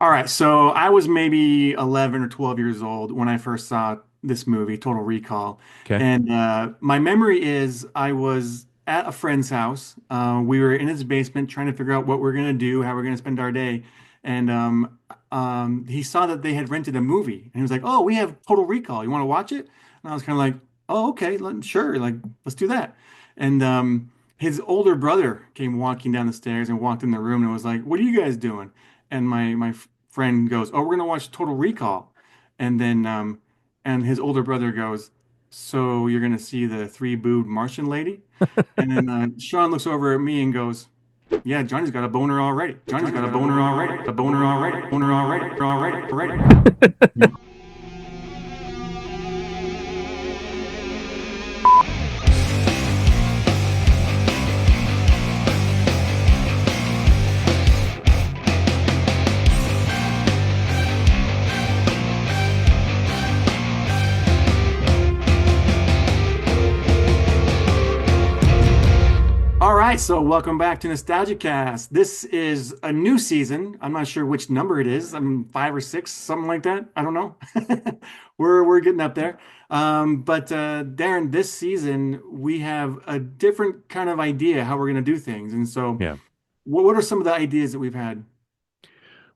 All right, so I was maybe 11 or 12 years old when I first saw this movie, Total Recall. Okay. And my memory is I was at a friend's house. We were in his basement trying to figure out what we're going to do, how we're going to spend our day. And he saw that they had rented a movie. And he was like, "Oh, we have Total Recall. You want to watch it?" And I was kind of like, "Oh, okay, sure. Like, let's do that." And his older brother came walking down the stairs and walked in the room and was like, "What are you guys doing?" And my friend goes, "Oh, we're gonna watch Total Recall," and then and his older brother goes, "So you're gonna see the three-boobed Martian lady?" And then Sean looks over at me and goes, "Yeah, Johnny's got a boner already. Johnny's got a boner already. A boner already. Boner already. Already. Already." All right, so welcome back to NostalgiaCast. This is a new season. I'm not sure which number it is. I'm five or six, something like that. I don't know. We're getting up there. But Darren, this season we have a different kind of idea how we're going to do things. And so, Yeah. what are some of the ideas that we've had?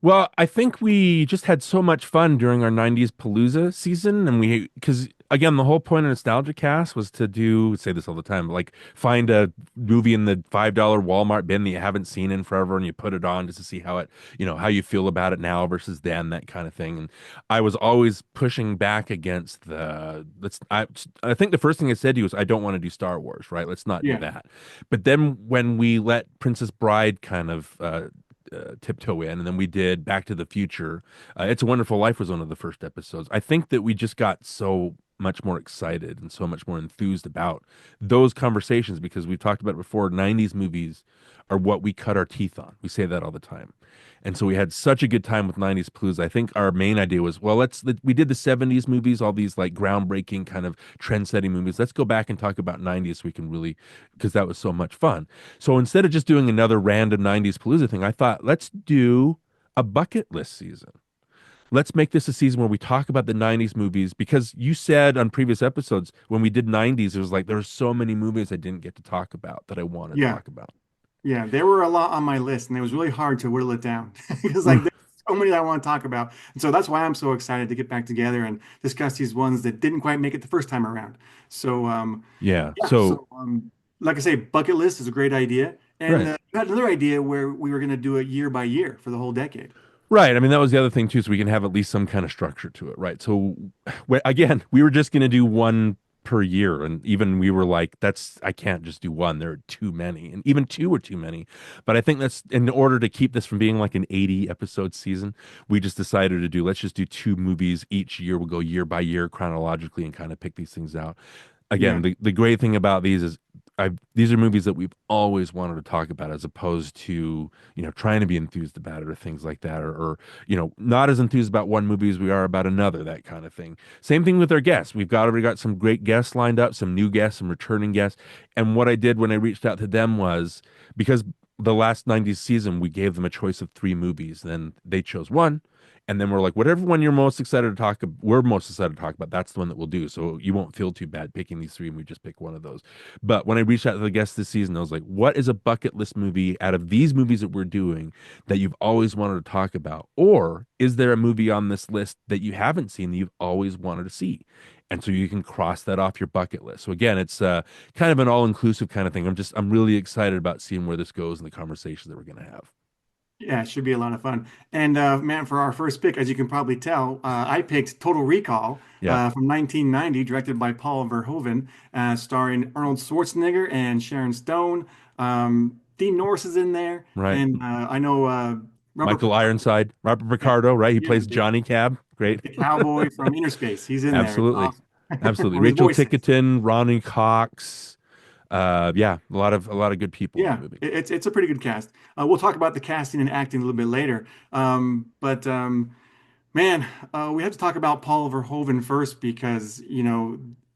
Well, I think we just had so much fun during our 90s Palooza season. And because again, the whole point of Nostalgia Cast was to say this all the time, like find a movie in the $5 Walmart bin that you haven't seen in forever and you put it on just to see how how you feel about it now versus then, that kind of thing. And I was always pushing back against I think the first thing I said to you was, I don't want to do Star Wars, right? Let's not do Yeah, that. But then when we let Princess Bride kind of, tiptoe in, and then we did Back to the Future. It's a Wonderful Life was one of the first episodes. I think that we just got so much more excited and so much more enthused about those conversations because we've talked about it before. 90s movies are what we cut our teeth on. We say that all the time. And so we had such a good time with 90s Palooza. I think our main idea was, well, we did the 70s movies, all these like groundbreaking kind of trend setting movies. Let's go back and talk about 90s so we can really, because that was so much fun. So instead of just doing another random 90s Palooza thing, I thought, let's do a bucket list season. Let's make this a season where we talk about the 90s movies because you said on previous episodes when we did 90s, it was like there were so many movies I didn't get to talk about that I want to yeah, talk about. yeah. There were a lot on my list, and it was really hard to whittle it down because like there's so many that I want to talk about, and so that's why I'm so excited to get back together and discuss these ones that didn't quite make it the first time around. So Yeah. yeah, so like I say, bucket list is a great idea. And Right. you had another idea where we were going to do it year by year for the whole decade. Right. I mean, that was the other thing too, so we can have at least some kind of structure to it, right? So, again, we were just going to do one per year, and even we were like, I can't just do one. There are too many, and even two are too many. But I think that's in order to keep this from being like an 80 episode season, we just decided to let's just do two movies each year. We'll go year by year chronologically and kind of pick these things out. Yeah. Again, the great thing about these is these are movies that we've always wanted to talk about as opposed to, trying to be enthused about it or things like that, or not as enthused about one movie as we are about another, that kind of thing. Same thing with our guests. We've already got some great guests lined up, some new guests, some returning guests. And what I did when I reached out to them was because the last 90s season, we gave them a choice of three movies. Then they chose one. And then we're like, whatever one you're most excited to we're most excited to talk about, that's the one that we'll do. So you won't feel too bad picking these three and we just pick one of those. But when I reached out to the guests this season, I was like, what is a bucket list movie out of these movies that we're doing that you've always wanted to talk about? Or is there a movie on this list that you haven't seen that you've always wanted to see? And so you can cross that off your bucket list. So again, it's kind of an all-inclusive kind of thing. I'm really excited about seeing where this goes and the conversations that we're going to have. Yeah, it should be a lot of fun. And man, for our first pick, as you can probably tell, I picked Total Recall Yeah, from 1990, directed by Paul Verhoeven, starring Arnold Schwarzenegger and Sharon Stone. Dean Norris is in there, right. and I know Robert Michael Picardo, Ironside, Robert yeah, Ricardo, right? He yeah, plays Johnny Cab. Great. the cowboy from Inner Space. He's in there. It's Absolutely. awesome. Absolutely. Or his Rachel voice is. Tickerton, Ronnie Cox. Yeah, a lot of good people in the Yeah, movie. it's a pretty good cast. We'll talk about the casting and acting a little bit later. But man, we have to talk about Paul Verhoeven first because,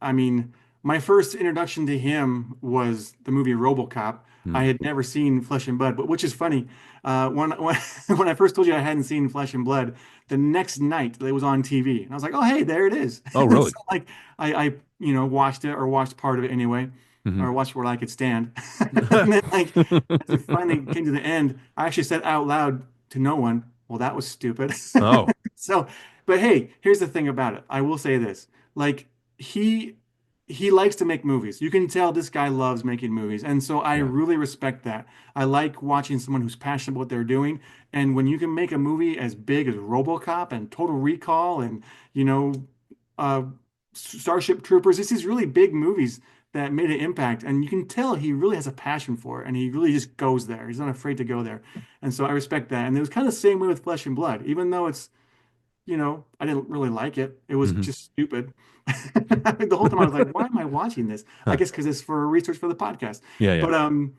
I mean, my first introduction to him was the movie RoboCop. I Hmm. had never seen Flesh and Blood, but which is funny. When when I first told you I hadn't seen Flesh and Blood, the next night it was on TV, and I was like, "Oh, hey, there it is." Oh, So really? like, I watched it or watched part of it anyway, Hmm. or watched what I could stand, and then like as it finally came to the end, I actually said out loud to no one, "Well, that was stupid." Oh, So, but hey, here's the thing about it. I will say this: like he he likes to make movies. You can tell this guy loves making movies, and so I yeah, really respect that. I like watching someone who's passionate about what they're doing. And when you can make a movie as big as RoboCop and Total Recall and, you know, uh, Starship Troopers, it's these really big movies that made an impact. And you can tell he really has a passion for it and he really just goes there. He's not afraid to go there. And so I respect that. And it was kind of the same way with Flesh and Blood, even though it's, I didn't really like it. It was hmm. just stupid. The whole time I was like, why am I watching this? I Huh. guess because it's for research for the podcast. Yeah, yeah.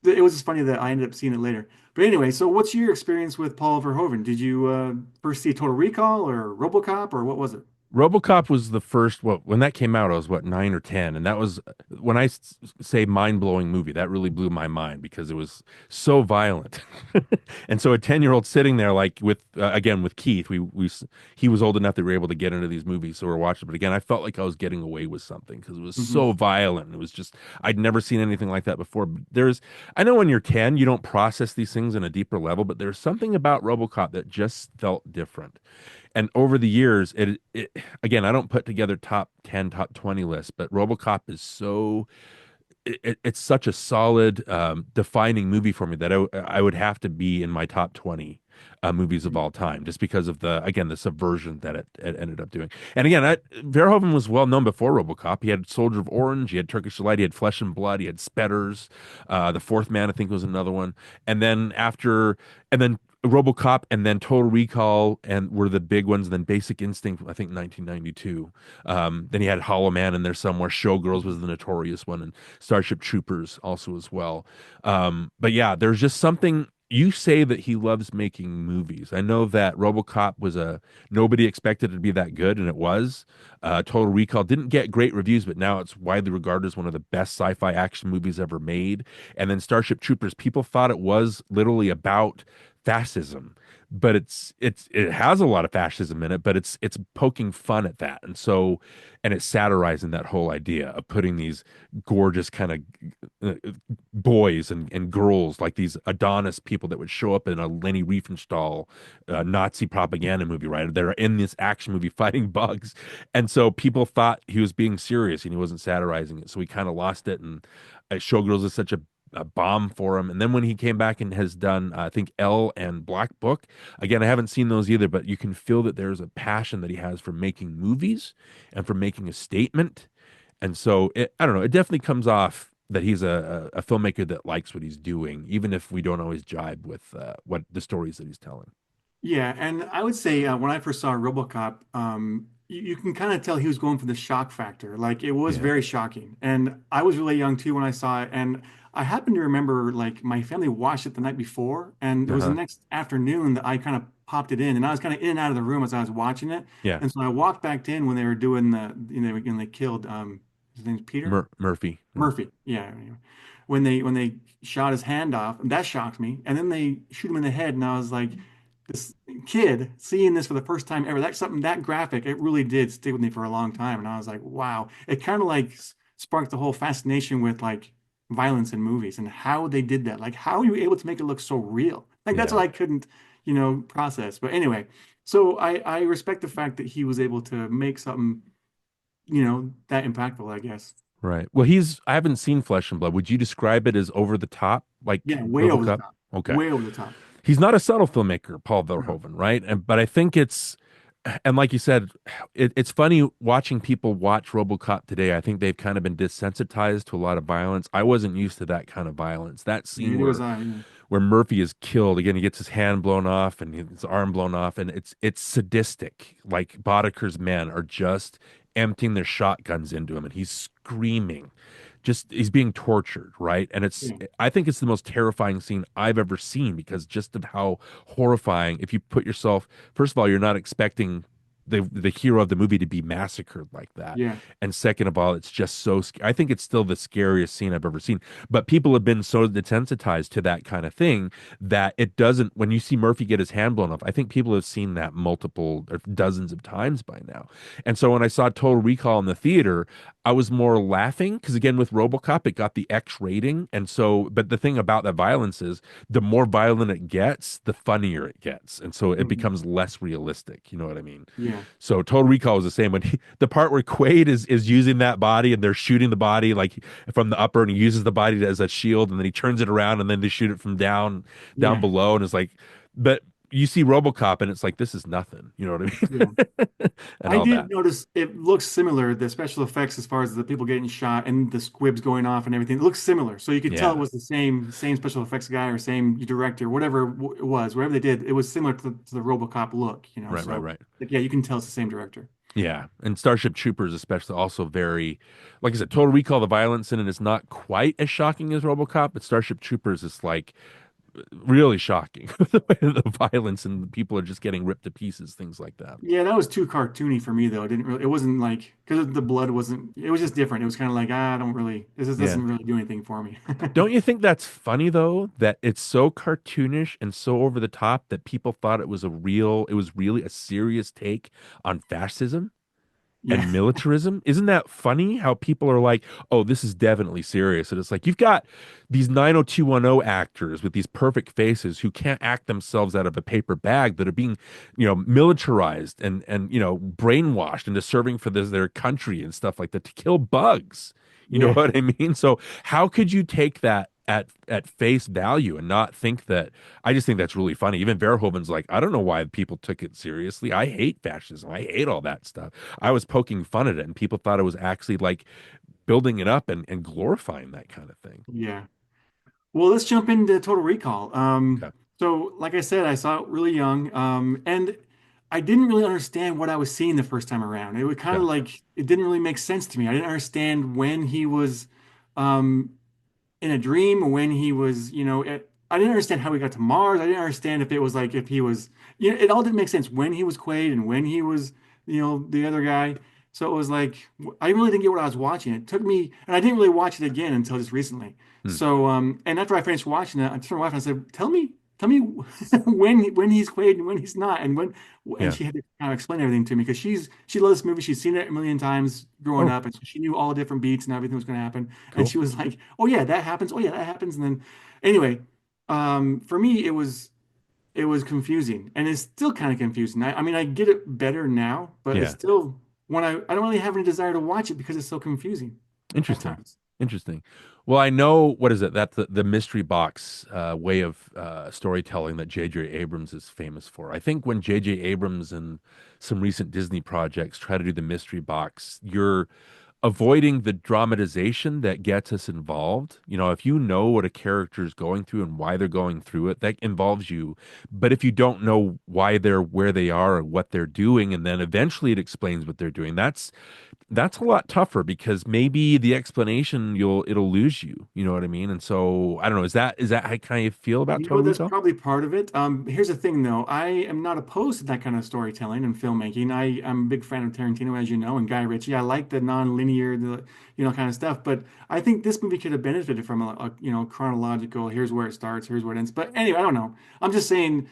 But it was just funny that I ended up seeing it later. But anyway, so what's your experience with Paul Verhoeven? Did you first see Total Recall or RoboCop or what was it? RoboCop was the first. Well, when that came out, I was what, 9 or 10, and that was when say mind-blowing movie. That really blew my mind because it was so violent, and so a 10-year-old sitting there like with again with Keith, he was old enough that we were able to get into these movies, so we are watching. But again, I felt like I was getting away with something because it was Hmm. so violent. It was just I'd never seen anything like that before. But I know when you're 10, you don't process these things in a deeper level, but there's something about RoboCop that just felt different. And over the years, it again, I don't put together top 10, top 20 lists, but RoboCop is it's such a solid, defining movie for me that I would have to be in my top 20 movies of all time, just because of the subversion that it ended up doing. And again, Verhoeven was well known before RoboCop. He had Soldier of Orange, he had Turkish Delight, he had Flesh and Blood, he had Spetters, The Fourth Man, I think was another one. And then and then RoboCop, and then Total Recall, and were the big ones. Then Basic Instinct, I think 1992. Then he had Hollow Man in there somewhere. Showgirls was the notorious one, and Starship Troopers also as well. But yeah, there's just something. You say that he loves making movies. I know that RoboCop was nobody expected it to be that good, and it was. Total Recall didn't get great reviews, but now it's widely regarded as one of the best sci-fi action movies ever made. And then Starship Troopers, people thought it was literally about fascism, but it has a lot of fascism in it, but it's poking fun at that. And it's satirizing that whole idea of putting these gorgeous kind of boys and girls, like these Adonis people that would show up in a Leni Riefenstahl Nazi propaganda movie, right? They're in this action movie fighting bugs. And so people thought he was being serious and he wasn't satirizing it. So he kind of lost it. And Showgirls is such a bomb for him. And then when he came back and has done, I think, Elle and Black Book, again, I haven't seen those either, but you can feel that there's a passion that he has for making movies and for making a statement. And so I don't know, it definitely comes off that he's a filmmaker that likes what he's doing, even if we don't always jibe with what the stories that he's telling. Yeah, and I would say when I first saw RoboCop, you can kind of tell he was going for the shock factor. Like it was Yeah. very shocking, and I was really young too when I saw it. And I happen to remember like my family watched it the night before, and it was the Uh-huh. next afternoon that I kind of popped it in, and I was kind of in and out of the room as I was watching it. Yeah. And so I walked back in when they were doing when they killed his name's Peter. Murphy. Yeah. Murphy, yeah. Anyway. When they shot his hand off, that shocked me. And then they shoot him in the head, and I was like, this kid seeing this for the first time ever, that's something that graphic, it really did stick with me for a long time. And I was like, wow. It kind of like sparked the whole fascination with like violence in movies and how they did that. Like, how are you able to make it look so real? Like that's Yeah. what I couldn't, process. But anyway, so I respect the fact that he was able to make something, that impactful, I guess. Right. Well, I haven't seen Flesh and Blood. Would you describe it as over the top, like Yeah, way over the RoboCop? top. Okay. Way over the top. He's not a subtle filmmaker, Paul No. Verhoeven, right? But I think and like you said, it's funny watching people watch RoboCop today. I think they've kind of been desensitized to a lot of violence. I wasn't used to that kind of violence. That scene Neither was I. Yeah. where Murphy is killed again, he gets his hand blown off and his arm blown off, and it's sadistic. Like Bodeker's men are just emptying their shotguns into him, and he's screaming, just he's being tortured, right? And Yeah. I think it's the most terrifying scene I've ever seen because just of how horrifying. If you put yourself, first of all, you're not expecting. the hero of the movie to be massacred like that. Yeah. And second of all, it's just so I think it's still the scariest scene I've ever seen. But people have been so desensitized to that kind of thing that it doesn't, when you see Murphy get his hand blown off, I think people have seen that multiple or dozens of times by now. And so when I saw Total Recall in the theater, I was more laughing because again with RoboCop it got the X rating, and so but the thing about that violence is the more violent it gets, the funnier it gets, and so it Mhm. becomes less realistic. You know what I mean? Yeah. So Total Recall is the same. The part where Quaid is using that body and they're shooting the body like from the upper, and he uses the body as a shield, and then he turns it around and then they shoot it from down Yeah. below, and it's like, but you see RoboCop and it's like this is nothing. You know what Yeah. I mean? And I all did that. notice it looks similar, the special effects as far as the people getting shot and the squibs going off and everything. It looks similar. So you could tell it Yeah. was the same special effects guy or same director, whatever it was, whatever they did, it was similar to the RoboCop look, you know. Right. Right. So Right. like, yeah, you can tell it's the same director. Yeah, and Starship Troopers especially also very, like I said, Total Recall, the violence in it is not quite as shocking as RoboCop, but Starship Troopers is like really shocking the way the violence and the people are just getting ripped to pieces, things like that. Yeah, that was too cartoony for me though. It didn't really, it wasn't like because the blood wasn't, it was just different. It was kind of like, I don't really, Yeah. doesn't really do anything for me. Don't you think that's funny though, that it's so cartoonish and so over the top that people thought it was really a serious take on fascism Yeah. and militarism? Isn't that funny how people are like, oh, this is definitely serious? And it's like you've got these 90210 actors with these perfect faces who can't act themselves out of a paper bag that are being, militarized and brainwashed into serving for their country and stuff like that to kill bugs. You know Yeah. what I mean? So how could you take that at face value and not think that I just think that's really funny. Even Verhoeven's like, I don't know why people took it seriously. I hate fascism. I hate all that stuff. I was poking fun at it, and people thought it was actually like building it up and glorifying that kind of thing. Yeah. Well, let's jump into Total Recall. Okay. So like I said, I saw it really young, and I didn't really understand what I was seeing the first time around. It was kind of Okay. like it didn't really make sense to me. I didn't understand when he was um, in a dream, when he was, I didn't understand how he got to Mars. I didn't understand if it was like if he was, it all didn't make sense when he was Quaid and when he was, the other guy. So it was like I really didn't get what I was watching. It took me, and I didn't really watch it again until just recently. Hmm. So, and after I finished watching it, I turned to my wife and I said, tell me when he's Quaid and when he's not, and and Yeah. she had to kind of explain everything to me because she loved this movie. She's seen it a million times growing Oh, up, and so she knew all the different beats and everything was going to happen. And cool. she was like, "Oh yeah, that happens. Oh yeah, that happens." And then, anyway, for me, it was confusing, and it's still kind of confusing. I mean, I get it better now, but it's Yeah. still I don't really have any desire to watch it because it's so confusing at Interesting. times. Interesting. Well, I know what is it? That's the mystery box way of storytelling that J.J. Abrams is famous for. I think when J.J. Abrams and some recent Disney projects try to do the mystery box, you're avoiding the dramatization that gets us involved. You know, if you know what a character is going through and why they're going through it, that involves you. But if you don't know why they're where they are or what they're doing, and then eventually it explains what they're doing, that's a lot tougher because maybe the explanation it'll lose you. You know what I mean? And so I don't know. Is that how kind of feel about Total That's Recall? probably part of it. Here's the thing, though. I am not opposed to that kind of storytelling and filmmaking. I'm a big fan of Tarantino, as you know, and Guy Ritchie. I like the non-linear, kind of stuff. But I think this movie could have benefited from a chronological. Here's where it starts. Here's where it ends. But anyway, I don't know. I'm just saying,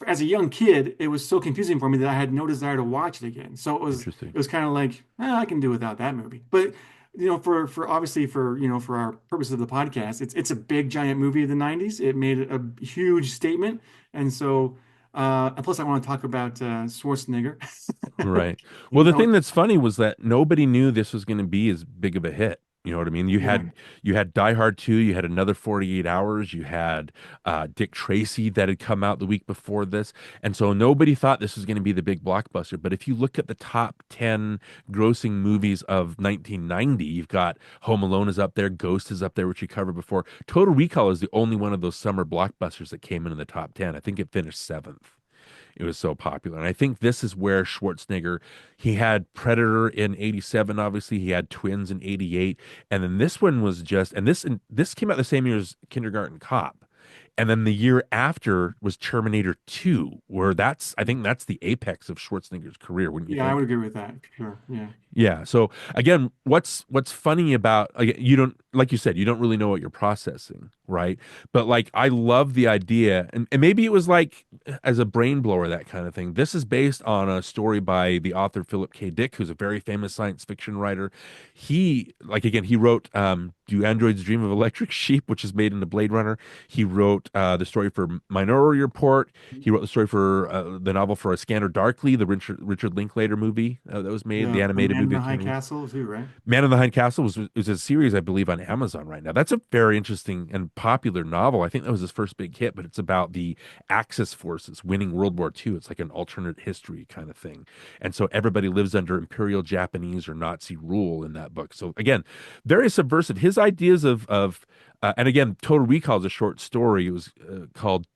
as a young kid, it was so confusing for me that I had no desire to watch it again. So Interesting. it was kind of like, I can do without that movie. But for obviously for our purposes of the podcast, it's a big giant movie of the 90s. It made a huge statement. And so and plus I want to talk about Schwarzenegger. Right. Well, You the know, thing that's funny was that nobody knew this was going to be as big of a hit. You know what I mean? yeah. You had Die Hard 2, you had another 48 Hours, you had Dick Tracy that had come out the week before this. And so nobody thought this was going to be the big blockbuster. But if you look at the top 10 grossing movies of 1990, you've got Home Alone is up there, Ghost is up there, which we covered before. Total Recall is the only one of those summer blockbusters that came in the top 10. I think it finished seventh. It was so popular. And I think this is where Schwarzenegger, he had Predator in 87, obviously. He had Twins in 88. And then this one was just, and this came out the same year as Kindergarten Cop. And then the year after was Terminator 2, where I think that's the apex of Schwarzenegger's career, wouldn't you Yeah, I would think? agree with that. Sure. Yeah. Yeah. So again, what's funny about, again, you don't, like you said, you don't really know what you're processing, right? But like I love the idea, and maybe it was like as a brain blower, that kind of thing. This is based on a story by the author Philip K. Dick, who's a very famous science fiction writer. He, like, again, he wrote Do Androids Dream of Electric Sheep, which is made into Blade Runner. He wrote the story for Minority Report. He wrote the story for the novel for A Scanner Darkly, the Richard Linklater movie that was made, the The animated Man in movie the of High Keanu Reeves. Castle too, right? Man in the High Castle was a series, I believe, on Amazon right now. That's a very interesting and popular novel. I think that was his first big hit, but it's about the Axis forces winning World War II. It's like an alternate history kind of thing. And so everybody lives under Imperial Japanese or Nazi rule in that book. So again, very subversive. His ideas of and again, Total Recall is a short story. It was called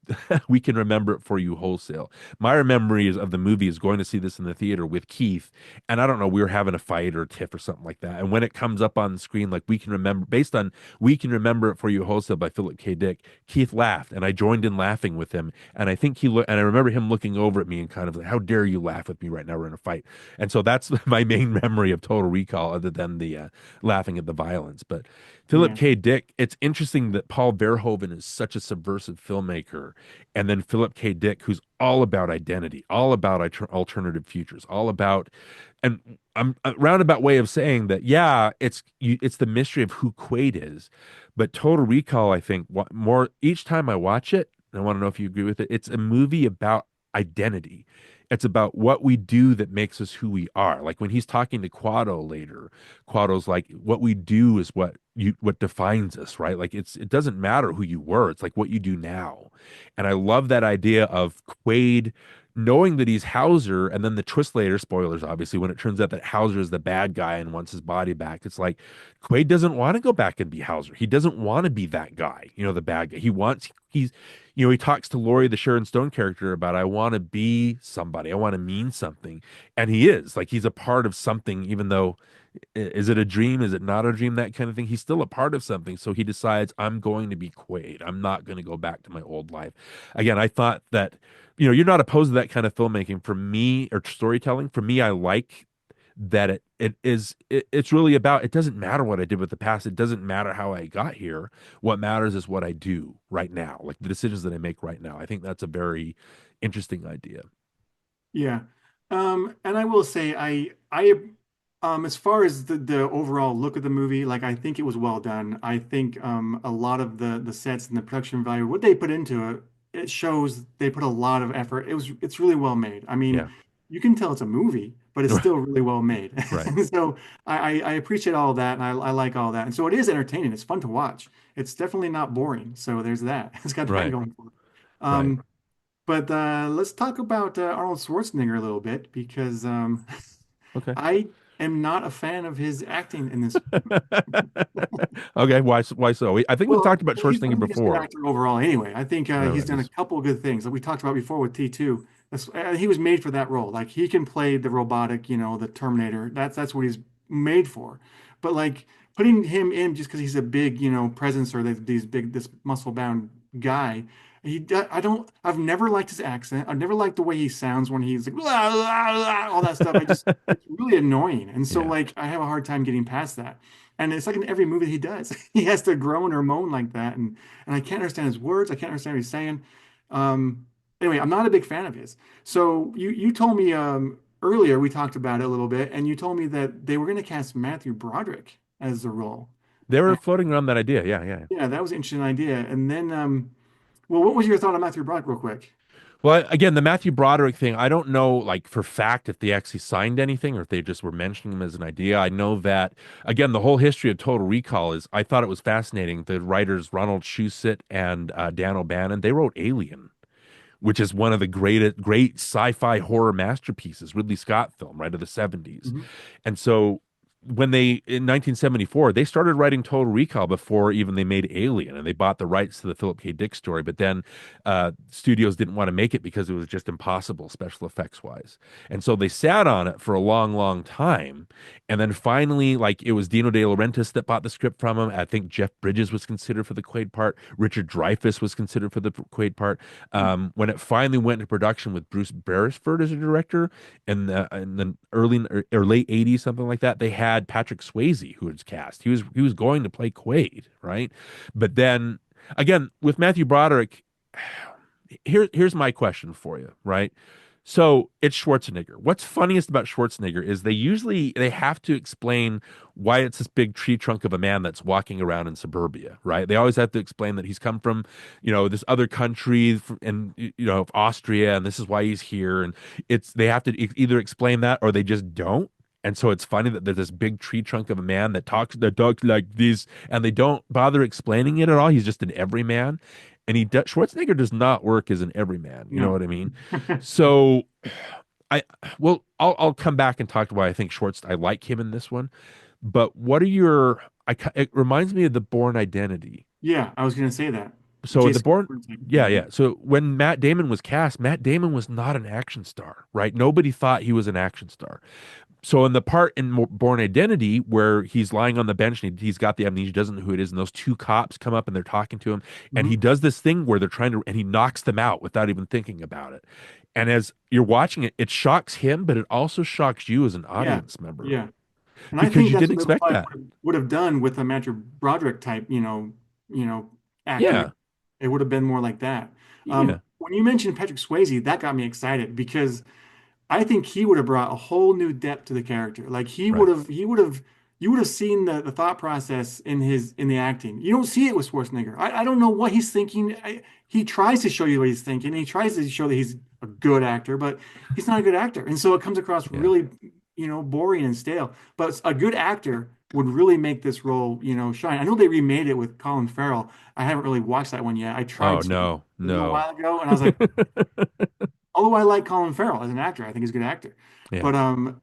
We Can Remember It For You Wholesale. My memory of the movie is going to see this in the theater with Keith, and I don't know, we were having a fight or a tiff or something like that. And when it comes up on the screen, like We Can Remember, based on We Can Remember It For You Wholesale by Philip K. Dick, Keith laughed, and I joined in laughing with him. And I think he looked, and I remember him looking over at me and kind of like, "How dare you laugh with me right now? We're in a fight." And so that's my main memory of Total Recall, other than the laughing at the violence. But Philip Yeah. K. Dick, it's interesting that Paul Verhoeven is such a subversive filmmaker, and then Philip K. Dick, who's all about identity, all about alternative futures, all about, and I'm a roundabout way of saying that, yeah, it's the mystery of who Quaid is, but Total Recall, I think, more each time I watch it, and I want to know if you agree with it, it's a movie about identity. It's about what we do that makes us who we are. Like when he's talking to Quado later, Quado's like, what we do is what defines us, right? Like it doesn't matter who you were. It's like what you do now. And I love that idea of Quaid knowing that he's Hauser, and then the twist later, spoilers obviously, when it turns out that Hauser is the bad guy and wants his body back. It's like Quaid doesn't want to go back and be Hauser. He doesn't want to be that guy, the bad guy. He talks to Laurie, the Sharon Stone character, about, I want to be somebody. I want to mean something. And he is. Like he's a part of something, even though, is it a dream? Is it not a dream? That kind of thing. He's still a part of something. So he decides, I'm going to be Quaid. I'm not going to go back to my old life. Again, I thought that, you're not opposed to that kind of filmmaking. For me, or storytelling, for me, I like that it's really about, it doesn't matter what I did with the past. It doesn't matter how I got here. What matters is what I do right now, like the decisions that I make right now. I think that's a very interesting idea. Yeah. And I will say as far as the overall look of the movie, like I think it was well done. I think a lot of the sets and the production value, what they put into it, it shows they put a lot of effort. It's really well made. I mean, Yeah. you can tell it's a movie, but it's still really well made. Right. And so I appreciate all of that, and I like all that. And so it is entertaining. It's fun to watch. It's definitely not boring. So there's that. It's got that Right. going for it. Right. But let's talk about Arnold Schwarzenegger a little bit because Okay. I am not a fan of his acting in this. Okay. Why so? I think we've Well, talked about I Schwarzenegger think he's a good before. actor overall. Anyway, I think All he's right. done a couple of good things that we talked about before with T2. He was made for that role. Like he can play the robotic, the Terminator. That's what he's made for. But like putting him in just because he's a big, presence or this muscle bound guy. I've never liked his accent. I've never liked the way he sounds when he's like, "Blah, blah, blah," all that stuff. It's really annoying. And so Yeah. like, I have a hard time getting past that. And it's like in every movie he does, he has to groan or moan like that. And I can't understand his words. I can't understand what he's saying. Anyway, I'm not a big fan of his. So you told me earlier, we talked about it a little bit, and you told me that they were going to cast Matthew Broderick as the role. They were And floating around that idea. Yeah. Yeah. yeah, that was an interesting idea. And then, well, what was your thought on Matthew Broderick, real quick? Well, again, the Matthew Broderick thing, I don't know, like for fact, if they actually signed anything or if they just were mentioning him as an idea. I know that, again, the whole history of Total Recall is, I thought it was fascinating. The writers Ronald Shusett and Dan O'Bannon, they wrote Alien, which is one of the great sci-fi horror masterpieces, Ridley Scott film, right, of the 70s. Mhm. And so when they in 1974 they started writing Total Recall before even they made Alien, and they bought the rights to the Philip K. Dick story. But then studios didn't want to make it because it was just impossible special effects wise, and so they sat on it for a long, long time. And then finally, like it was Dino De Laurentiis that bought the script from him. I think Jeff Bridges was considered for the Quaid part. Richard Dreyfuss was considered for the Quaid part. When it finally went into production with Bruce Beresford as a director in the early or late 80s, something like that, they had Patrick Swayze who was cast. He was going to play Quaid, right? But then again, with Matthew Broderick, here's my question for you, right? So it's Schwarzenegger. What's funniest about Schwarzenegger is they have to explain why it's this big tree trunk of a man that's walking around in suburbia, right? They always have to explain that he's come from, this other country and Austria, and this is why he's here. And they have to either explain that or they just don't. And so it's funny that there's this big tree trunk of a man that talks like this, and they don't bother explaining it at all. He's just an everyman, and Schwarzenegger does not work as an everyman. You know No. what I mean? So I I'll come back and talk to why I think I like him in this one. But what are your it reminds me of the Bourne Identity. Yeah, I was gonna say that. So the Jason Bourne Bourne type Yeah, thing. yeah. So when Matt Damon was cast, Matt Damon was not an action star, right? Nobody thought he was an action star. So in the part in Bourne Identity where he's lying on the bench and he's got the amnesia, doesn't know who it is, and those two cops come up and they're talking to him, and he Hmm. does this thing where they're trying to, and he knocks them out without even thinking about it. And as you're watching it, it shocks him, but it also shocks you as an Yeah, audience member yeah. And I because think you that's didn't what they expect probably that. would have done with a Matthew Broderick type, actor. Yeah, It would have been more like that. yeah, When you mentioned Patrick Swayze, that got me excited because I think he would have brought a whole new depth to the character. Like right. you would have seen the thought process in the acting. You don't see it with Schwarzenegger. I don't know what he's thinking. He tries to show you what he's thinking. He tries to show that he's a good actor, but he's not a good actor. And so it comes across Yeah. really, boring and stale. But a good actor would really make this role, shine. I know they remade it with Colin Farrell. I haven't really watched that one yet. I Oh tried to a no, little no. while ago, and I was like, although I like Colin Farrell as an actor, I think he's a good actor. Yeah. But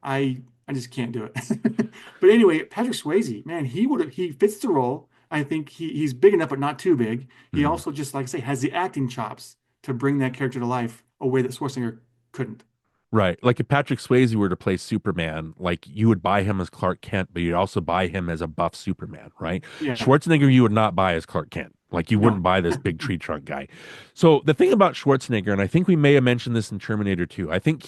I just can't do it. But anyway, Patrick Swayze, man, he fits the role. I think he's big enough, but not too big. He Mhm. also, just like I say, has the acting chops to bring that character to life a way that Schwarzenegger couldn't. Right. Like if Patrick Swayze were to play Superman, like you would buy him as Clark Kent, but you'd also buy him as a buff Superman, right? Yeah, Schwarzenegger, you would not buy as Clark Kent. Like you wouldn't no, buy this big tree trunk guy. So the thing about Schwarzenegger, and I think we may have mentioned this in Terminator 2, I think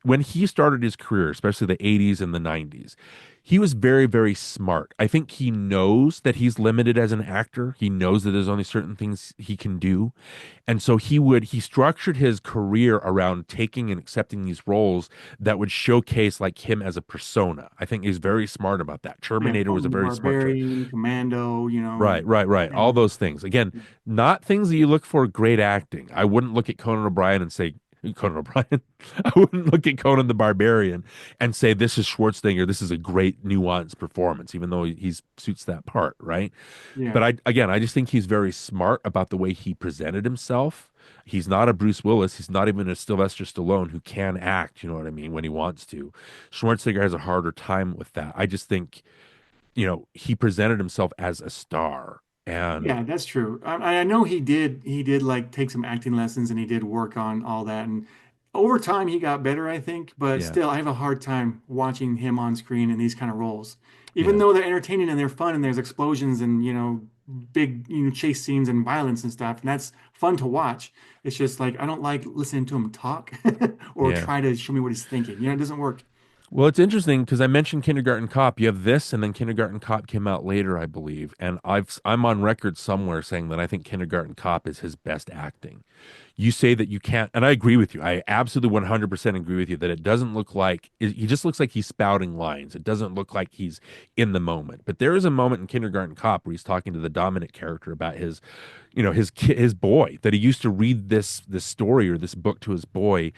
when he started his career, especially the 80s and the 90s, he was very, very smart. I think he knows that he's limited as an actor. He knows that there's only certain things he can do. And so he structured his career around taking and accepting these roles that would showcase like him as a persona. I think he's very smart about that. yeah, Terminator was a Conan the very smart choice. Barbarian, Commando, Right, right, right. All and those things. Again, not things that you look for great acting. I wouldn't look at Conan O'Brien and say, Conan O'Brien. I wouldn't look at Conan the Barbarian and say this is Schwarzenegger. This is a great nuanced performance, even though he suits that part, right? yeah, But I just think he's very smart about the way he presented himself. He's not a Bruce Willis. He's not even a Sylvester Stallone who can act, you know what I mean, when he wants to. Schwarzenegger has a harder time with that. I just think, he presented himself as a star. And yeah, that's true. I know he did like take some acting lessons and he did work on all that. And over time he got better, I think, but yeah, still I have a hard time watching him on screen in these kind of roles. Even yeah. though they're entertaining and they're fun and there's explosions and big chase scenes and violence and stuff, and that's fun to watch. It's just like I don't like listening to him talk or Yeah. try to show me what he's thinking. It doesn't work. Well, it's interesting because I mentioned Kindergarten Cop. You have this, and then Kindergarten Cop came out later, I believe. And I'm on record somewhere saying that I think Kindergarten Cop is his best acting. You say that you can't, and I agree with you. I absolutely 100% agree with you that it doesn't look like he just looks like he's spouting lines. It doesn't look like he's in the moment. But there is a moment in Kindergarten Cop where he's talking to the dominant character about his boy, that he used to read this story or this book to his boy.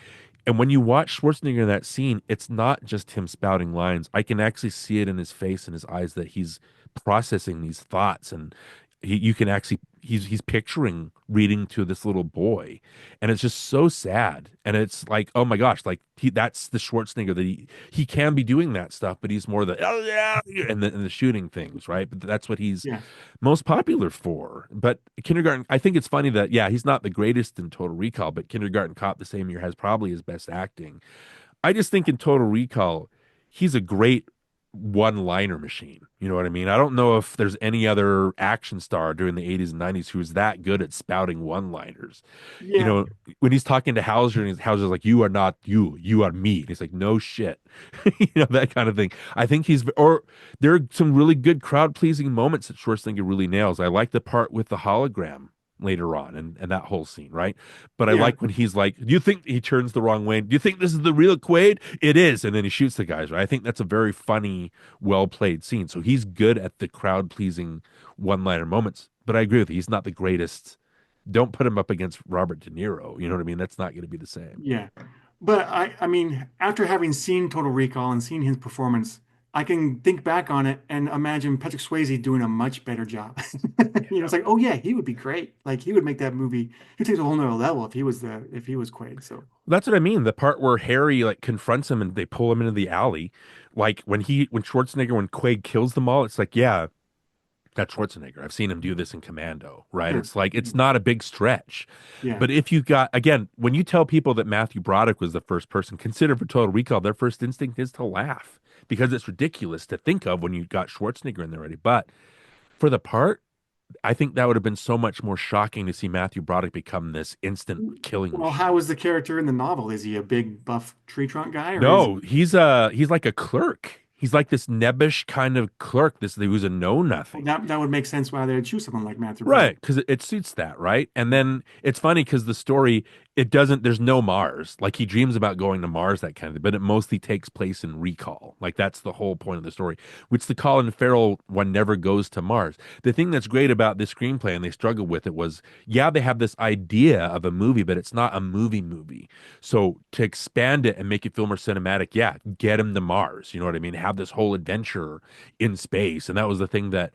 And when you watch Schwarzenegger in that scene, it's not just him spouting lines. I can actually see it in his face and his eyes that he's processing these thoughts. And you can actually he's picturing reading to this little boy, and it's just so sad. And it's like, oh my gosh, like that's the Schwarzenegger that he can be doing that stuff, but he's more the oh yeah, and the shooting things, right? But that's what he's Yeah. most popular for. But Kindergarten, I think it's funny that yeah, he's not the greatest in Total Recall, but Kindergarten Cop the same year has probably his best acting. I just think in Total Recall, he's a great one-liner machine. You know what I mean? I don't know if there's any other action star during the 80s and 90s who's that good at spouting one-liners. You Yeah. know, when he's talking to Hauser and Hauser's like, "You are not you, you are me." And he's like, "No shit." You know, that kind of thing. I think or there are some really good crowd-pleasing moments that Schwarzenegger really nails. I like the part with the hologram later on and that whole scene, right? But I Yeah. like when he's like, "Do you think," he turns the wrong way? "Do you think this is the real Quaid?" "It is." And then he shoots the guys, right? I think that's a very funny, well played scene. So he's good at the crowd pleasing one liner moments. But I agree with you. He's not the greatest. Don't put him up against Robert De Niro. You know what I mean? That's not going to be the same. Yeah. But I mean, after having seen Total Recall and seen his performance, I can think back on it and imagine Patrick Swayze doing a much better job. It's like, oh yeah, he would be great. Like he would make that movie. He'd take it a whole nother level if he was Quaid. So That's what I mean. The part where Harry like confronts him and they pull him into the alley, like when Schwarzenegger when Quaid kills them all, it's like, yeah, that's Schwarzenegger. I've seen him do this in Commando, right? sure. It's like it's not a big stretch. Yeah. But if you got again, when you tell people that Matthew Broderick was the first person considered for Total Recall, their first instinct is to laugh because it's ridiculous to think of when you got Schwarzenegger in there already. But for the part, I think that would have been so much more shocking to see Matthew Broderick become this instant killing Well, how machine. is the character in the novel? Is he a big buff tree trunk guy or is No, he he's like a clerk. He's like this nebbish kind of clerk. This who's a know well, nothing. that would make sense why they would choose someone like Matthew Broderick. Right, because it suits that, right? And then it's funny because the story, it doesn't, there's no Mars. Like he dreams about going to Mars, that kind of thing, but it mostly takes place in Recall. Like that's the whole point of the story, which the Colin Farrell one never goes to Mars. The thing that's great about this screenplay, and they struggled with it, was yeah, they have this idea of a movie, but it's not a movie. So to expand it and make it feel more cinematic, yeah, get him to Mars. You know what I mean? Have this whole adventure in space. And that was the thing that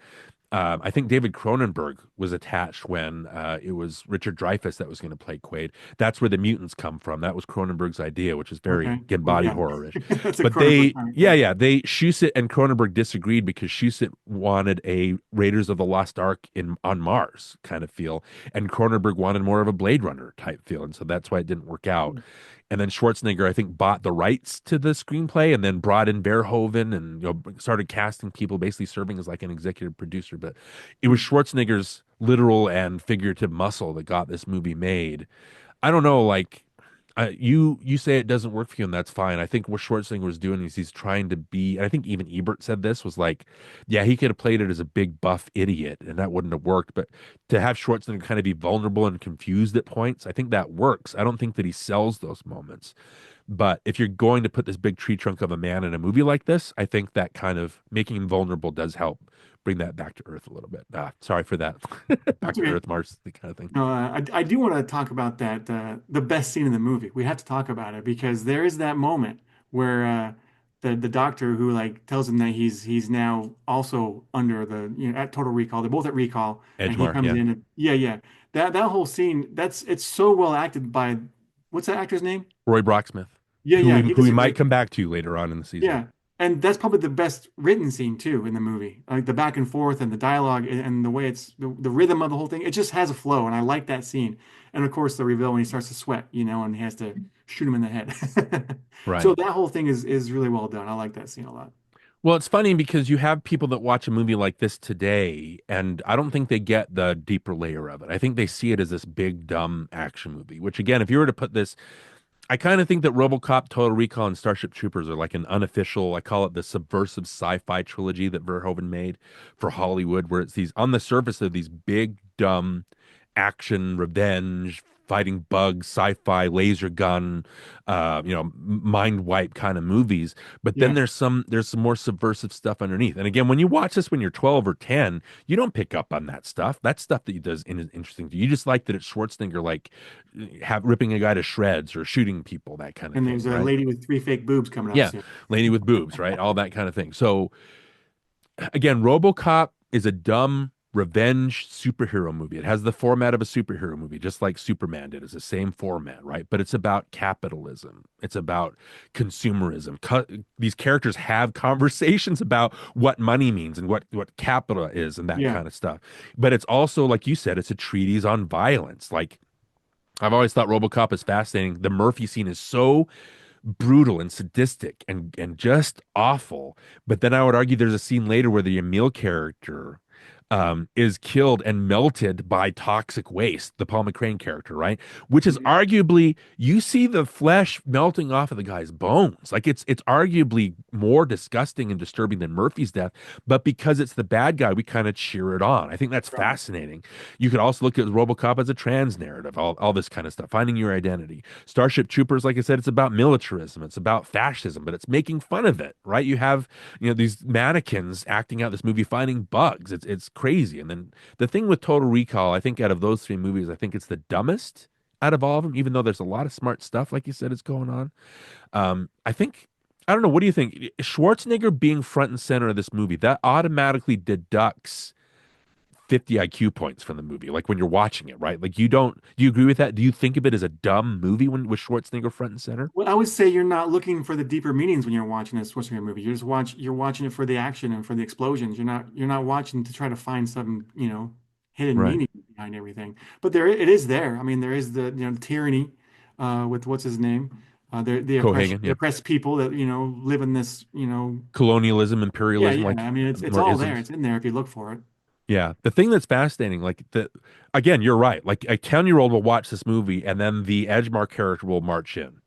I think David Cronenberg was attached when it was Richard Dreyfuss that was going to play Quaid. That's where the mutants come from. That was Cronenberg's idea, which is very, Okay. again, Well, body yeah, horror-ish. that's a But Cronenberg they, comic. yeah, Yeah. yeah, they, Shusett and Cronenberg disagreed because Shusett wanted a Raiders of the Lost Ark in on Mars kind of feel, and Cronenberg wanted more of a Blade Runner type feel, and so that's why it didn't work out. And then Schwarzenegger, I think, bought the rights to the screenplay and then brought in Verhoeven and started casting people, basically serving as like an executive producer. But it was Schwarzenegger's literal and figurative muscle that got this movie made. I don't know, like you say it doesn't work for you, and that's fine. I think what Schwarzenegger was doing is he's trying to be. I think even Ebert said this was like, yeah, he could have played it as a big buff idiot, and that wouldn't have worked. But to have Schwarzenegger kind of be vulnerable and confused at points, I think that works. I don't think that he sells those moments. But if you're going to put this big tree trunk of a man in a movie like this, I think that kind of making him vulnerable does help bring that back to earth a little bit. Sorry for that. Back That's to okay. earth, Mars, the kind of thing. No, I do want to talk about that the best scene in the movie. We have to talk about it because there is that moment where the doctor who like tells him that he's now also under the at Total Recall. They're both at Recall, and he Edgemar, comes yeah. in. And, yeah, yeah. That whole scene it's so well acted by what's that actor's name? Roy Brocksmith, Yeah, who yeah. we He who does we a might great. come back to later on in the season. Yeah. And that's probably the best written scene too in the movie. Like the back and forth and the dialogue and the way it's the rhythm of the whole thing. It just has a flow, and I like that scene. And of course, the reveal when he starts to sweat, and he has to shoot him in the head. So Right. that whole thing is really well done. I like that scene a lot. Well, it's funny because you have people that watch a movie like this today, and I don't think they get the deeper layer of it. I think they see it as this big, dumb action movie, which, again, if you were to put this, I kind of think that RoboCop, Total Recall, and Starship Troopers are like an unofficial, I call it the subversive sci-fi trilogy that Verhoeven made for Hollywood, where it's these, on the surface of these big, dumb action, revenge, fighting bugs, sci-fi, laser gun, mind wipe kind of movies. But then Yeah. there's some more subversive stuff underneath. And again, when you watch this when you're 12 or 10, you don't pick up on that stuff. That's stuff that he does is interesting to you. You just like that it's Schwarzenegger like have ripping a guy to shreds or shooting people, that kind of And thing, there's a right? lady with three fake boobs coming up Yeah, soon. lady with boobs, right? All that kind of thing. So again, RoboCop is a dumb revenge superhero movie. It has the format of a superhero movie, just like Superman did. It's the same format, right? But it's about capitalism. It's about consumerism. These characters have conversations about what money means and what capital is and that Yeah. kind of stuff. But it's also, like you said, it's a treatise on violence. Like I've always thought RoboCop is fascinating. The Murphy scene is so brutal and sadistic and just awful. But then I would argue there's a scene later where the Emil character is killed and melted by toxic waste, the Paul McCrane character, right? Which is Mhm. arguably you see the flesh melting off of the guy's bones. Like it's arguably more disgusting and disturbing than Murphy's death, but because it's the bad guy, we kind of cheer it on. I think that's Right. fascinating. You could also look at RoboCop as a trans narrative, all this kind of stuff, finding your identity. Starship Troopers, like I said, it's about militarism, it's about fascism, but it's making fun of it, right? You have, these mannequins acting out this movie finding bugs. It's crazy. And then the thing with Total Recall, I think out of those three movies, I think it's the dumbest out of all of them, even though there's a lot of smart stuff, like you said, is going on. I think, I don't know, what do you think? Schwarzenegger being front and center of this movie, that automatically deducts 50 IQ points from the movie, like when you're watching it, right? Like do you agree with that? Do you think of it as a dumb movie when with Schwarzenegger front and center? Well, I would say you're not looking for the deeper meanings when you're watching a Schwarzenegger movie. You're watching it for the action and for the explosions. You're not watching to try to find some, hidden Right. meaning behind everything. But it is there. I mean, there is the tyranny with what's his name? The oppression, Cohagen, the yeah. oppressed people that, live in this, Colonialism, yeah, imperialism, yeah. like I mean, it's more all there. isms. It's in there if you look for it. Yeah. The thing that's fascinating, like again, you're right. Like a 10-year-old will watch this movie and then the Edgemar character will march in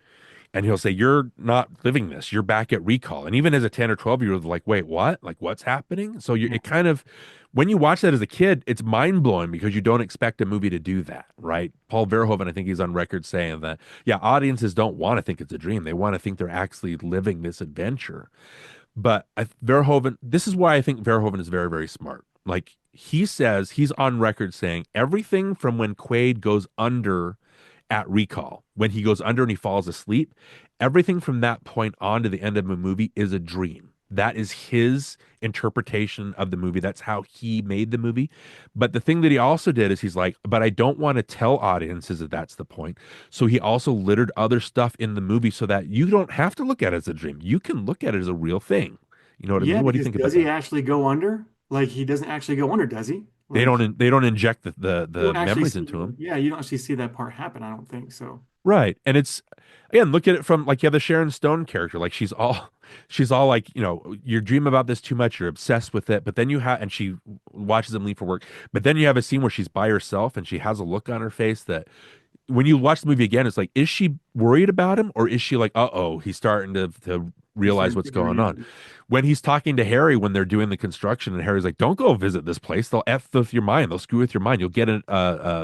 and he'll say, "You're not living this. You're back at recall." And even as a 10 or 12-year-old, like, wait, what? Like, what's happening? So Yeah. it kind of, when you watch that as a kid, it's mind blowing because you don't expect a movie to do that, right? Paul Verhoeven, I think he's on record saying that, yeah, audiences don't want to think it's a dream. They want to think they're actually living this adventure. But Verhoeven, this is why I think Verhoeven is very, very smart. Like he says, he's on record saying everything from when Quaid goes under at recall, when he goes under and he falls asleep, everything from that point on to the end of a movie is a dream. That is his interpretation of the movie. That's how he made the movie. But the thing that he also did is he's like, but I don't want to tell audiences that that's the point. So he also littered other stuff in the movie so that you don't have to look at it as a dream. You can look at it as a real thing. You know what I Yeah, mean? What do you because think does about he that? actually go under? Like he doesn't actually go under, does he? Like They don't inject the you don't actually memories see, into him. yeah, you don't actually see that part happen. I don't think so. Right. And it's again, look at it from like you have the Sharon Stone character. Like she's all like, you dream about this too much, you're obsessed with it. But then you have and she watches him leave for work. But then you have a scene where she's by herself and she has a look on her face that when you watch the movie again, it's like, is she worried about him or is she like, uh-oh, he's starting to You're realize starting what's to figure going it out. on? When he's talking to Harry when they're doing the construction, and Harry's like, don't go visit this place. They'll F with your mind. They'll screw with your mind. You'll get a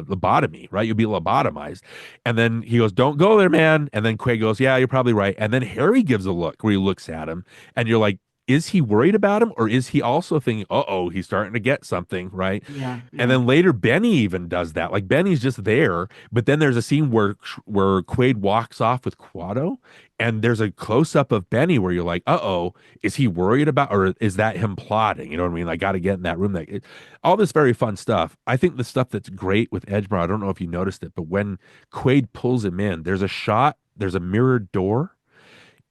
lobotomy, right? You'll be lobotomized. And then he goes, don't go there, man. And then Quay goes, yeah, you're probably right. And then Harry gives a look where he looks at him, and you're like, is he worried about him or is he also thinking, uh-oh, he's starting to get something, right? Yeah, And yeah, then later Benny even does that. Like Benny's just there, but then there's a scene where Quaid walks off with Quado, and there's a close up of Benny where you're like, "Uh-oh, is he worried about or is that him plotting?" You know what I mean? Like got to get in that room all this very fun stuff. I think the stuff that's great with Edgemar, I don't know if you noticed it, but when Quaid pulls him in, there's a shot, there's a mirrored door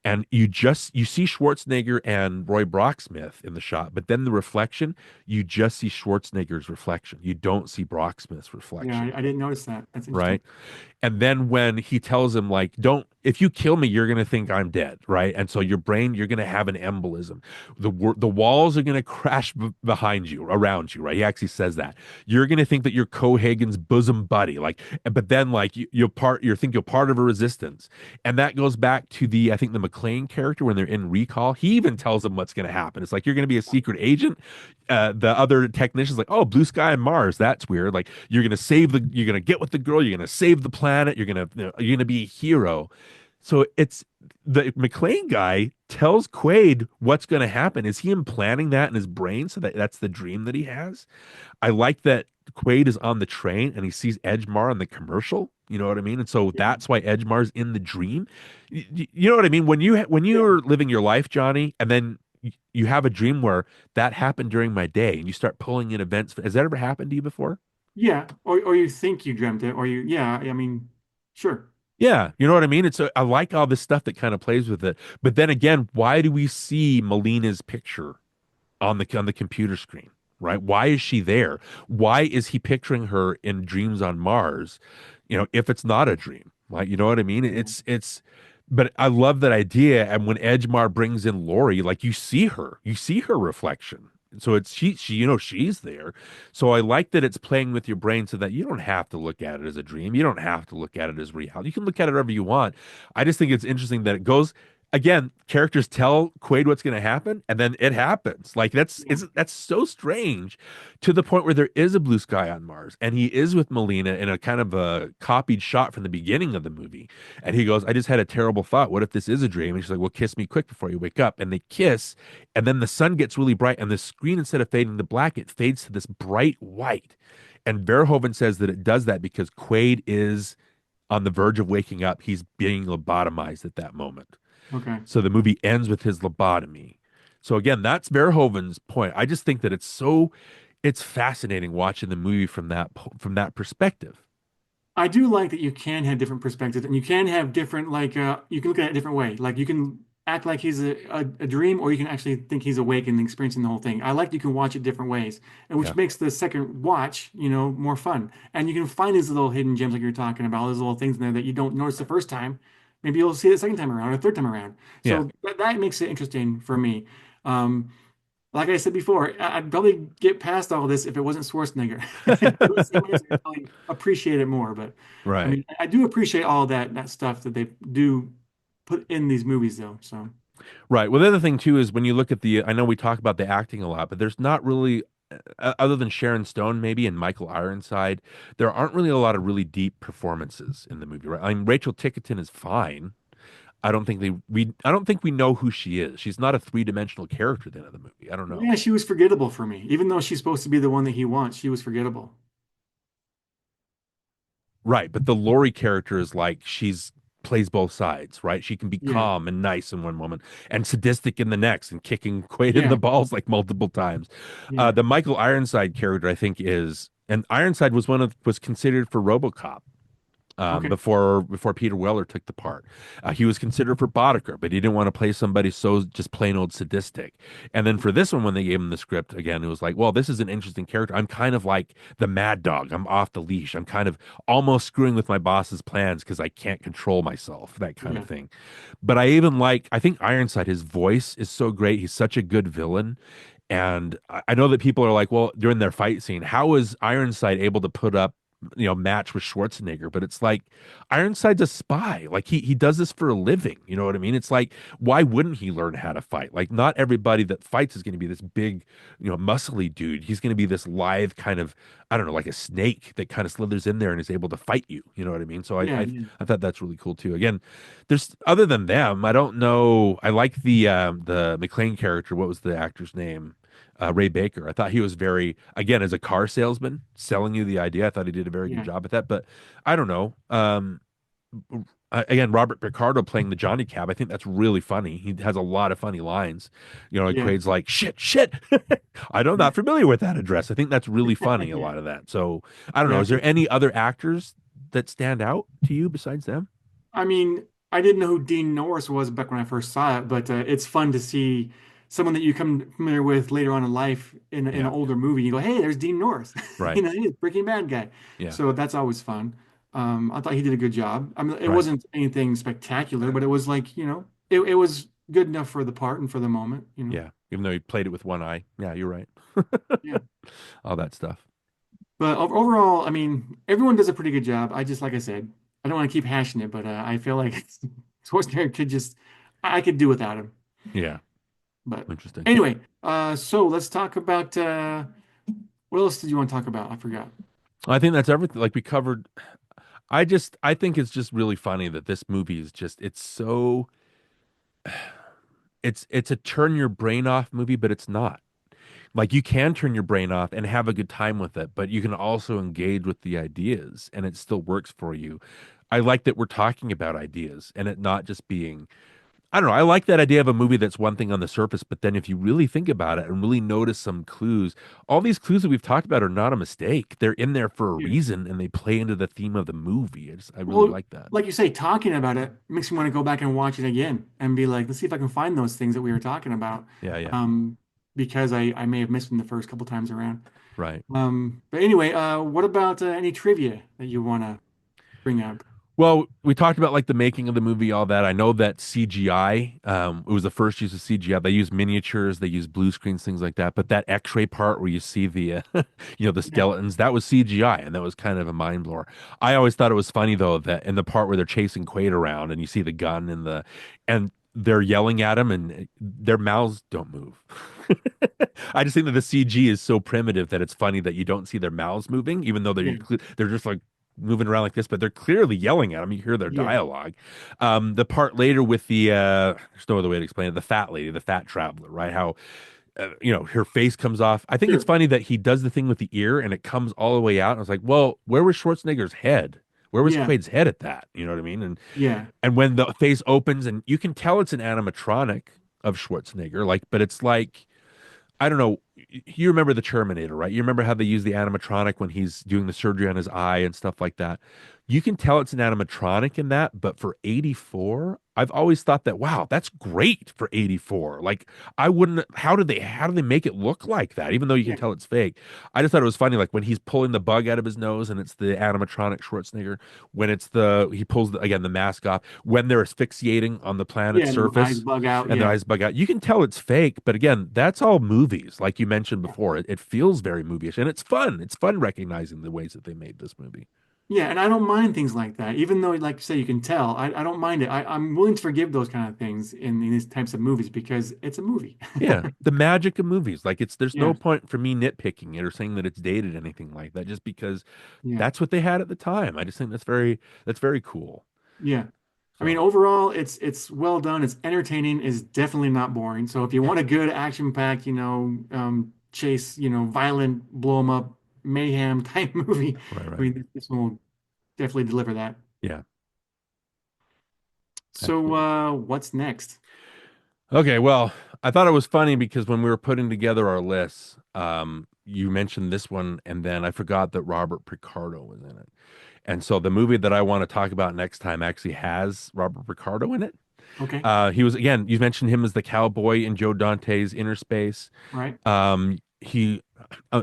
and you see Schwarzenegger and Roy Brocksmith in the shot, but then the reflection, you just see Schwarzenegger's reflection. You don't see Brocksmith's yeah. reflection, I didn't notice that. That's interesting. right? And then when he tells him, like, don't, if you kill me, you're going to think I'm dead, right? And so your brain, you're going to have an embolism. The walls are going to crash behind you, around you, right? He actually says that. You're going to think that you're Cohagen's bosom buddy, like, but then, like, you think you're part of a resistance. And that goes back to I think the McClane character when they're in recall. He even tells them what's going to happen. It's like, you're going to be a secret agent. The other technicians like, oh, blue sky and Mars. That's weird. Like you're gonna get with the girl. You're gonna save the planet. You're gonna be a hero. So it's the McLean guy tells Quaid what's going to happen. Is he implanting that in his brain so that that's the dream that he has? I like that Quaid is on the train and he sees Edgemar in the commercial. You know what I mean? And so Yeah, that's why Edgemar's in the dream. You know what I mean? When yeah, you're living your life, Johnny, and then you have a dream where that happened during my day, and you start pulling in events. Has that ever happened to you before? Yeah, or you think you dreamt it, or yeah, I mean, sure. Yeah, you know what I mean? I like all this stuff that kind of plays with it. But then again, why do we see Melina's picture on the computer screen, right? Why is she there? Why is he picturing her in dreams on Mars? If it's not a dream, like, you know what I mean? Yeah. But I love that idea. And when Edgemar brings in Lori, like, you see her reflection. So it's she, she's there. So I like that it's playing with your brain so that you don't have to look at it as a dream. You don't have to look at it as reality. You can look at it however you want. I just think it's interesting that it goes again, characters tell Quaid what's going to happen, and then it happens. Like Yeah. that's so strange, to the point where there is a blue sky on Mars, and he is with Melina in a kind of a copied shot from the beginning of the movie, and he goes, "I just had a terrible thought. What if this is a dream?" And she's like, "Well, kiss me quick before you wake up." And they kiss, and then the sun gets really bright, and the screen, instead of fading to black, it fades to this bright white. And Verhoeven says that it does that because Quaid is on the verge of waking up. He's being lobotomized at that moment. Okay. So the movie ends with his lobotomy. So again, that's Verhoeven's point. I just think that it's fascinating watching the movie from that perspective. I do like that you can have different perspectives and you can have different you can look at it a different way. Like you can act like he's a dream or you can actually think he's awake and experiencing the whole thing. I like that you can watch it different ways and which Yeah. makes the second watch, more fun. And you can find these little hidden gems like you're talking about, those little things in there that you don't notice the first time. Maybe you'll see it the second time around or third time around. Yeah. So that makes it interesting for me. Um, like I said before, I'd probably get past all this if it wasn't Schwarzenegger. I'd probably appreciate it more. But I Right. mean, I do appreciate all that stuff that they do put in these movies, though. So Right. Well, the other thing too is when you look at I know we talk about the acting a lot, but there's not really, other than Sharon Stone maybe and Michael Ironside, there aren't really a lot of really deep performances in the movie, right? I mean, Rachel Tickerton is fine. I don't think we know who she is. She's not a three-dimensional character then in the movie. I don't know. yeah, she was forgettable for me. Even though she's supposed to be the one that he wants, she was forgettable. Right, but the Lori character is like she's plays both sides, right? She can be Yeah, calm and nice in one moment and sadistic in the next and kicking Quaid in the yeah, balls like multiple times. yeah. The Michael Ironside character, I think, and Ironside was considered for RoboCop. Okay, Before Peter Weller took the part. He was considered for Boddicker, but he didn't want to play somebody so just plain old sadistic. And then for this one, when they gave him the script again, it was like, well, this is an interesting character. I'm kind of like the mad dog. I'm off the leash. I'm kind of almost screwing with my boss's plans because I can't control myself, that kind of yeah, thing. But I think Ironside, his voice is so great. He's such a good villain. And I know that people are like, well, during their fight scene, how is Ironside able to put up, match with Schwarzenegger? But it's like Ironside's a spy. Like he does this for a living. You know what I mean? It's like, why wouldn't he learn how to fight? Like, not everybody that fights is going to be this big, muscly dude. He's going to be this lithe kind of, I don't know, like a snake that kind of slithers in there and is able to fight you. You know what I mean? So yeah, yeah, I thought that's really cool too. Again, there's other than them, I don't know. I like the McClane character. What was the actor's name? Ray Baker. I thought he was very, again, as a car salesman, selling you the idea. I thought he did a very good yeah, job at that. But I don't know. Again, Robert Picardo playing the Johnny Cab. I think that's really funny. He has a lot of funny lines. Like yeah, Quaid's like, shit, shit. I'm not familiar with that address. I think that's really funny, a yeah. lot of that. So I don't know. Yeah, Is there any other actors that stand out to you besides them? I mean, I didn't know who Dean Norris was back when I first saw it, but it's fun to see someone that you come familiar with later on in life in an Yeah. older movie. You go, hey, there's Dean Norris. Right. He's a Breaking Bad guy. Yeah. So that's always fun. I thought he did a good job. I mean, it Right. wasn't anything spectacular, but it was like, it was good enough for the part and for the moment. Yeah. Even though he played it with one eye. Yeah, you're right. Yeah. All that stuff. But overall, I mean, everyone does a pretty good job. I just, like I said, I don't want to keep hashing it, but I feel like Schwarzenegger could just, I could do without him. Yeah. But Interesting. anyway, so let's talk about what else did you want to talk about? I forgot. I think that's everything. Like we covered. I think it's just really funny that this movie is just, it's so, it's a turn your brain off movie, but it's not. Like you can turn your brain off and have a good time with it, but you can also engage with the ideas and it still works for you. I like that we're talking about ideas and it not just being, I don't know. I like that idea of a movie that's one thing on the surface, but then if you really think about it and really notice some clues, all these clues that we've talked about are not a mistake. They're in there for a Yeah. reason and they play into the theme of the movie. I really Well, like that. like you say, talking about it makes me want to go back and watch it again and be like, let's see if I can find those things that we were talking about. Yeah, yeah. Um, because I may have missed them the first couple times around. Right. But anyway, what about any trivia that you want to bring up? Well, we talked about like the making of the movie, all that. I know that CGI, it was the first use of CGI. They use miniatures, they use blue screens, things like that. But that X-ray part where you see the, the Yeah, skeletons, that was CGI, and that was kind of a mind blower. I always thought it was funny though that in the part where they're chasing Quaid around and you see the gun and they're yelling at him and their mouths don't move. I just think that the CG is so primitive that it's funny that you don't see their mouths moving, even though yeah, they're just like moving around like this, but they're clearly yelling at him. You hear their yeah, dialogue. The part later with there's no other way to explain it. The fat lady, the fat traveler, right? How her face comes off. I think it's sure, funny that he does the thing with the ear and it comes all the way out. I was like, well, where was Schwarzenegger's head? Where was yeah, Quaid's head at that? You know what I mean? yeah, And when the face opens and you can tell it's an animatronic of Schwarzenegger, like, but it's like I don't know. You remember the Terminator, right? You remember how they use the animatronic when he's doing the surgery on his eye and stuff like that. You can tell it's an animatronic in that, but for 84, I've always thought that, wow, that's great for 84. Like I wouldn't how do they make it look like that, even though you can yeah, tell it's fake? I just thought it was funny, like when he's pulling the bug out of his nose and it's the animatronic Schwarzenegger, when he pulls again the mask off, when they're asphyxiating on the planet's yeah. And the eyes surface bug out. and their Yeah, eyes bug out. You can tell it's fake, but again, that's all movies. Like you mentioned before, it feels very movie-ish, and it's fun. It's fun recognizing the ways that they made this movie. yeah. And I don't mind things like that, even though, like you say, you can tell. I don't mind it. I'm willing to forgive those kind of things in these types of movies because it's a movie. Yeah, the magic of movies. Like there's no Yeah, point for me nitpicking it or saying that it's dated anything like that, just because yeah, that's what they had at the time. I just think that's very cool. yeah. I mean, So overall, it's well done. It's entertaining. It's definitely not boring. So if you want a good action-packed, chase, violent, blow 'em up, mayhem type movie, right, I right, mean, this one will definitely deliver that. yeah, So, absolutely. what's next? Okay, well, I thought it was funny because when we were putting together our lists, you mentioned this one, and then I forgot that Robert Picardo was in it. And so the movie that I want to talk about next time actually has Robert Picardo in it. Okay, He was again, you mentioned him as the cowboy in Joe Dante's Inner Space. right.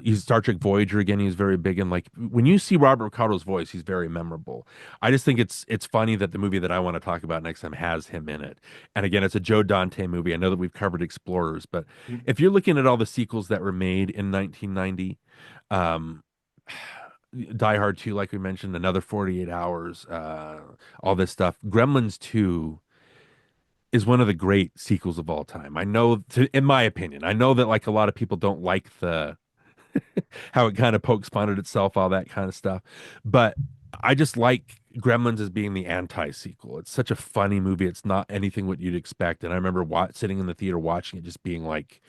He's Star Trek Voyager again. He's very big and like when you see Robert Ricardo's voice, he's very memorable. I just think it's funny that the movie that I want to talk about next time has him in it. And again, it's a Joe Dante movie. I know that we've covered Explorers, but Yeah. if you're looking at all the sequels that were made in 1990, um, Die Hard 2, like we mentioned, another 48 hours, all this stuff. Gremlins 2 is one of the great sequels of all time. In my opinion, I know that like a lot of people don't like the how it kind of pokes fun at itself, all that kind of stuff. But I just like Gremlins as being the anti-sequel. It's such a funny movie. It's not anything what you'd expect. And I remember sitting in the theater watching it, just being like,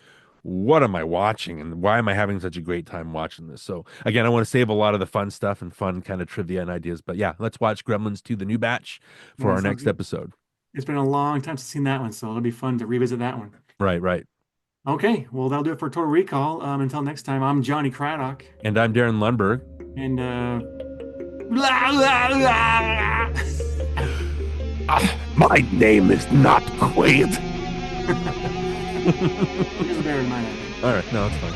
what am I watching? And why am I having such a great time watching this? So again, I want to save a lot of the fun stuff and fun kind of trivia and ideas. But yeah, let's watch Gremlins 2, the new batch for Yeah, our sounds next good. episode. It's been a long time since I've seen that one, so it'll be fun to revisit that one. Right, right. Okay, well, that'll do it for Total Recall. Until next time, I'm Johnny Craddock, And I'm Darren Lundberg. and blah, blah, blah. My name is not Quaid. There's a bear in mine, I think. All right, no, it's fine.